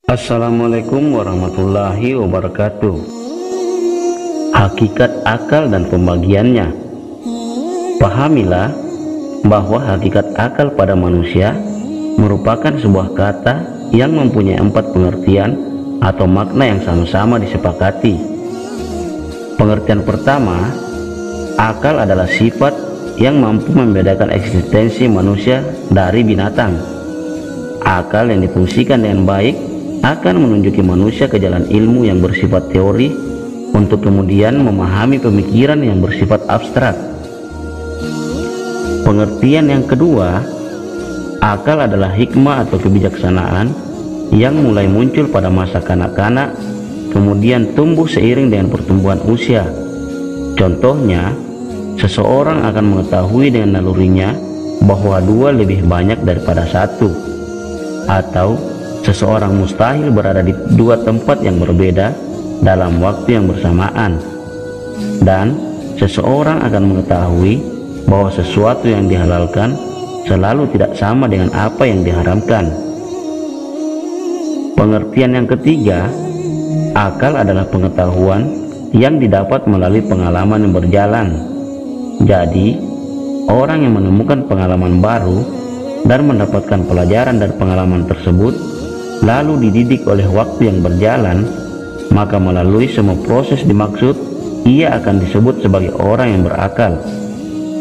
Assalamualaikum warahmatullahi wabarakatuh. Hakikat akal dan pembagiannya. Pahamilah bahwa hakikat akal pada manusia merupakan sebuah kata yang mempunyai 4 pengertian atau makna yang sama-sama disepakati. Pengertian pertama, akal adalah sifat yang mampu membedakan eksistensi manusia dari binatang. Akal yang difungsikan dengan baik akan menunjuki manusia ke jalan ilmu yang bersifat teori untuk kemudian memahami pemikiran yang bersifat abstrak. Pengertian yang kedua, akal adalah hikmah atau kebijaksanaan yang mulai muncul pada masa kanak-kanak, kemudian tumbuh seiring dengan pertumbuhan usia. Contohnya, seseorang akan mengetahui dengan nalurinya bahwa 2 lebih banyak daripada 1, atau seseorang mustahil berada di 2 tempat yang berbeda dalam waktu yang bersamaan, dan seseorang akan mengetahui bahwa sesuatu yang dihalalkan selalu tidak sama dengan apa yang diharamkan. Pengertian yang ketiga, akal adalah pengetahuan yang didapat melalui pengalaman yang berjalan. Jadi, orang yang menemukan pengalaman baru dan mendapatkan pelajaran dari pengalaman tersebut lalu dididik oleh waktu yang berjalan, maka melalui semua proses dimaksud, ia akan disebut sebagai orang yang berakal.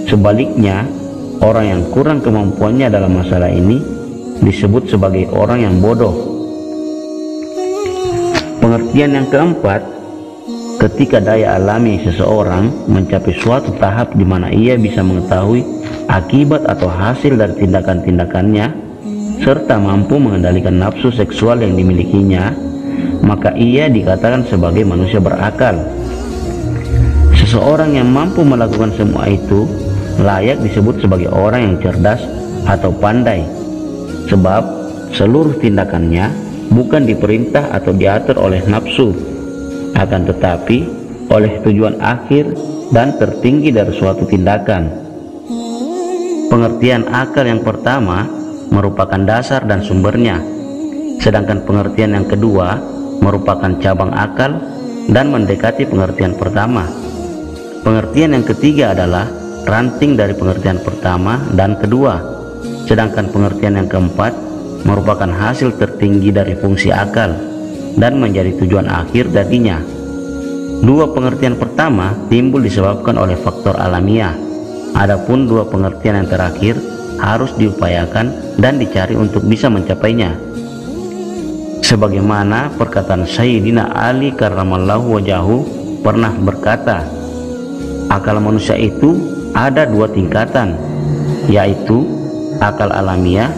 Sebaliknya, orang yang kurang kemampuannya dalam masalah ini disebut sebagai orang yang bodoh. Pengertian yang keempat, ketika daya alami seseorang mencapai suatu tahap di mana ia bisa mengetahui akibat atau hasil dari tindakan-tindakannya serta mampu mengendalikan nafsu seksual yang dimilikinya, maka ia dikatakan sebagai manusia berakal. Seseorang yang mampu melakukan semua itu layak disebut sebagai orang yang cerdas atau pandai, sebab seluruh tindakannya bukan diperintah atau diatur oleh nafsu, akan tetapi oleh tujuan akhir dan tertinggi dari suatu tindakan. Pengertian akal yang pertama merupakan dasar dan sumbernya, sedangkan pengertian yang kedua merupakan cabang akal dan mendekati pengertian pertama. Pengertian yang ketiga adalah ranting dari pengertian pertama dan kedua, sedangkan pengertian yang keempat merupakan hasil tertinggi dari fungsi akal dan menjadi tujuan akhir darinya. 2 pengertian pertama timbul disebabkan oleh faktor alamiah, adapun 2 pengertian yang terakhir harus diupayakan dan dicari untuk bisa mencapainya. Sebagaimana perkataan Sayyidina Ali karramallahu wajahu pernah berkata, akal manusia itu ada 2 tingkatan, yaitu akal alamiah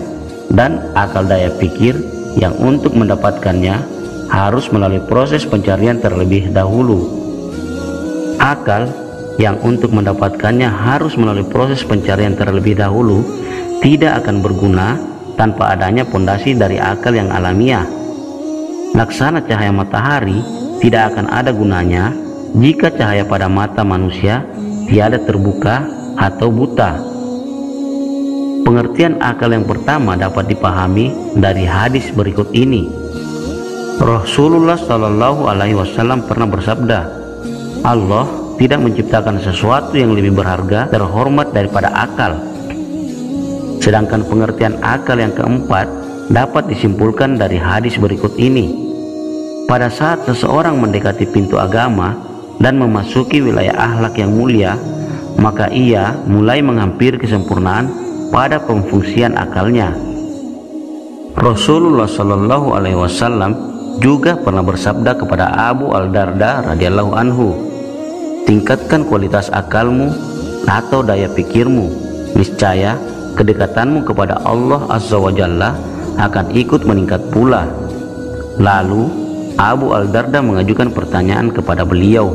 dan akal daya pikir yang untuk mendapatkannya harus melalui proses pencarian terlebih dahulu. Akal yang untuk mendapatkannya harus melalui proses pencarian terlebih dahulu tidak akan berguna tanpa adanya pondasi dari akal yang alamiah. Laksana cahaya matahari tidak akan ada gunanya jika cahaya pada mata manusia tiada terbuka atau buta. Pengertian akal yang pertama dapat dipahami dari hadis berikut ini. Rasulullah Shallallahu Alaihi Wasallam pernah bersabda, Allah tidak menciptakan sesuatu yang lebih berharga terhormat daripada akal. Sedangkan pengertian akal yang keempat dapat disimpulkan dari hadis berikut ini. Pada saat seseorang mendekati pintu agama dan memasuki wilayah akhlak yang mulia, maka ia mulai menghampiri kesempurnaan pada pemfungsian akalnya. Rasulullah Shallallahu Alaihi Wasallam juga pernah bersabda kepada Abu Al-Darda radhiyallahu anhu, tingkatkan kualitas akalmu atau daya pikirmu, niscaya kedekatanmu kepada Allah Azza wa Jalla akan ikut meningkat pula. Lalu Abu Al-Darda mengajukan pertanyaan kepada beliau,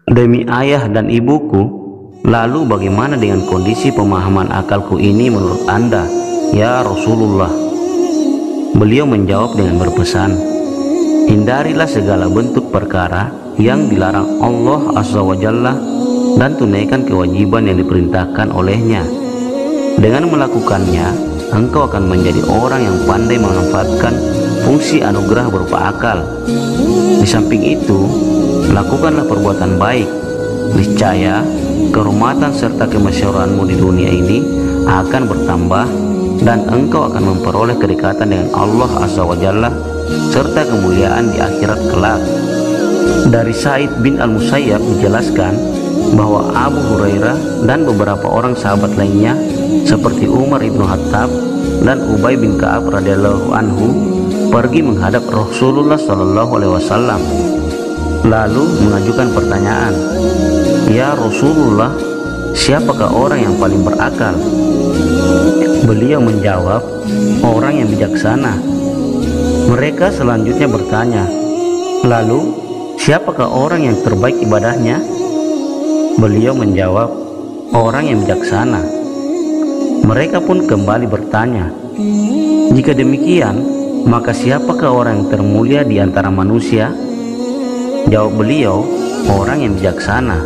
demi ayah dan ibuku, lalu bagaimana dengan kondisi pemahaman akalku ini menurut Anda, ya Rasulullah? Beliau menjawab dengan berpesan, hindarilah segala bentuk perkara yang dilarang Allah Azza wa Jalla dan tunaikan kewajiban yang diperintahkan olehnya. Dengan melakukannya, engkau akan menjadi orang yang pandai memanfaatkan fungsi anugerah berupa akal. Di samping itu, lakukanlah perbuatan baik. Niscaya kehormatan serta kemasyhuraanmu di dunia ini akan bertambah dan engkau akan memperoleh kedekatan dengan Allah Azza wa Jalla serta kemuliaan di akhirat kelak. Dari Sa'id bin Al-Musayyab dijelaskan bahwa Abu Hurairah dan beberapa orang sahabat lainnya seperti Umar ibnu Khattab dan Ubay bin Ka'ab radhiyallahu anhu pergi menghadap Rasulullah Shallallahu alaihi wasallam lalu mengajukan pertanyaan, "Ya Rasulullah, siapakah orang yang paling berakal?" Beliau menjawab, "Orang yang bijaksana." Mereka selanjutnya bertanya, "Lalu siapakah orang yang terbaik ibadahnya?" Beliau menjawab, "Orang yang bijaksana." Mereka pun kembali bertanya, "Jika demikian, maka siapakah orang yang termulia di antara manusia?" Jawab beliau, "Orang yang bijaksana."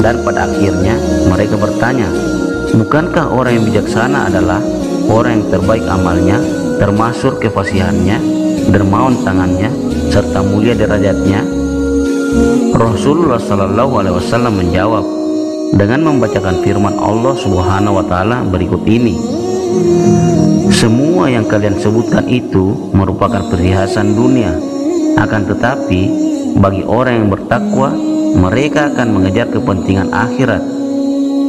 Dan pada akhirnya mereka bertanya, "Bukankah orang yang bijaksana adalah orang yang terbaik amalnya, termasuk kefasihannya, dermawan tangannya, serta mulia derajatnya?" Rasulullah Shallallahu alaihi wasallam menjawab dengan membacakan firman Allah Subhanahu wa taala berikut ini, "Semua yang kalian sebutkan itu merupakan perhiasan dunia, akan tetapi bagi orang yang bertakwa, mereka akan mengejar kepentingan akhirat.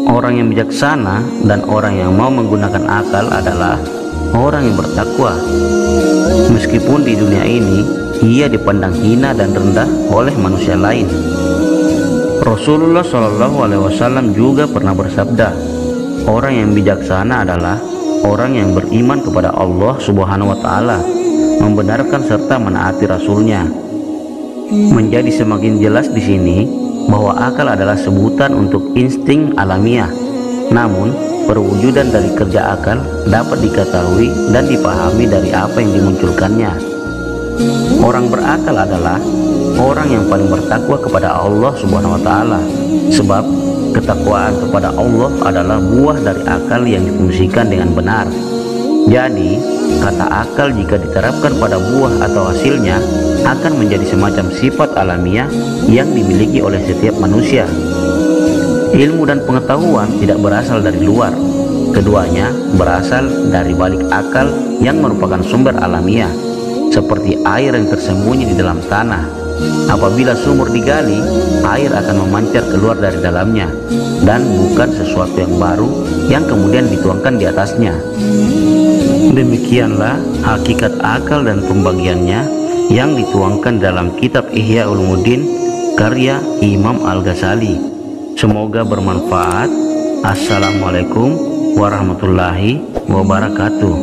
Orang yang bijaksana dan orang yang mau menggunakan akal adalah orang yang bertakwa, meskipun di dunia ini ia dipandang hina dan rendah oleh manusia lain." Rasulullah Shallallahu alaihi wasallam juga pernah bersabda, "Orang yang bijaksana adalah orang yang beriman kepada Allah Subhanahu wa taala, membenarkan serta menaati Rasulnya." Menjadi semakin jelas di sini bahwa akal adalah sebutan untuk insting alamiah. Namun, perwujudan dari kerja akal dapat diketahui dan dipahami dari apa yang dimunculkannya. Orang berakal adalah orang yang paling bertakwa kepada Allah Subhanahu wa taala, sebab ketakwaan kepada Allah adalah buah dari akal yang difungsikan dengan benar. Jadi, kata akal jika diterapkan pada buah atau hasilnya akan menjadi semacam sifat alamiah yang dimiliki oleh setiap manusia. Ilmu dan pengetahuan tidak berasal dari luar, keduanya berasal dari balik akal yang merupakan sumber alamiah, seperti air yang tersembunyi di dalam tanah. Apabila sumur digali, air akan memancar keluar dari dalamnya dan bukan sesuatu yang baru yang kemudian dituangkan di atasnya. Demikianlah hakikat akal dan pembagiannya yang dituangkan dalam kitab Ihya Ulumuddin karya Imam Al-Ghazali. Semoga bermanfaat. Assalamualaikum warahmatullahi wabarakatuh.